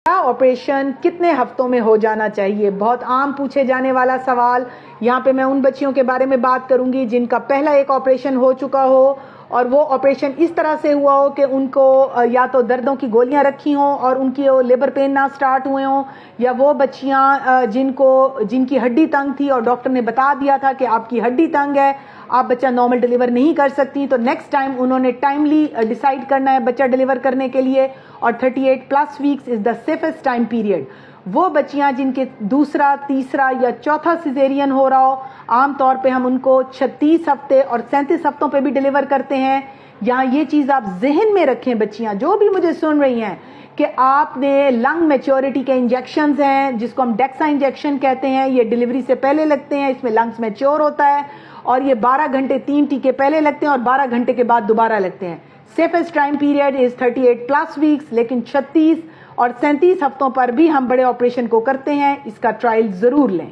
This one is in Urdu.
آپریشن کتنے ہفتوں میں ہو جانا چاہیے؟ بہت عام پوچھے جانے والا سوال. یہاں پہ میں ان بچیوں کے بارے میں بات کروں گی جن کا پہلا ایک آپریشن ہو چکا ہو اور وہ آپریشن اس طرح سے ہوا ہو کہ ان کو یا تو دردوں کی گولیاں رکھی ہوں اور ان کی لیبر پین نہ سٹارٹ ہوئے ہوں، یا وہ بچیاں جن کی ہڈی تنگ تھی اور ڈاکٹر نے بتا دیا تھا کہ آپ کی ہڈی تنگ ہے، آپ بچہ نارمل ڈیلیور نہیں کر سکتی، تو نیکسٹ ٹائم انہوں نے ٹائملی ڈیسائیڈ کرنا ہے بچہ ڈیلیور کرنے کے لیے، اور 38+ ویکس از دا سیفسٹ ٹائم پیریڈ. وہ بچیاں جن کے دوسرا، تیسرا یا چوتھا سیزیرین ہو رہا ہو، عام طور پہ ہم ان کو 36 ہفتے اور 37 ہفتوں پہ بھی ڈیلیور کرتے ہیں. یہاں یہ چیز آپ ذہن میں رکھیں بچیاں جو بھی مجھے سن رہی ہیں کہ آپ نے لنگ میچورٹی کے انجیکشنز ہیں جس کو ہم ڈیکسا انجیکشن کہتے ہیں، یہ ڈیلیوری سے پہلے لگتے ہیں، اس میں لنگس میچور ہوتا ہے، اور یہ 12 گھنٹے 3 ٹیکے پہلے لگتے ہیں اور 12 گھنٹے کے بعد دوبارہ لگتے ہیں. سیفسٹ ٹائم پیریڈ از 38+ ویکس، لیکن 36 اور 37 ہفتوں پر بھی ہم بڑے آپریشن کو کرتے ہیں. اس کا ٹرائل ضرور لیں.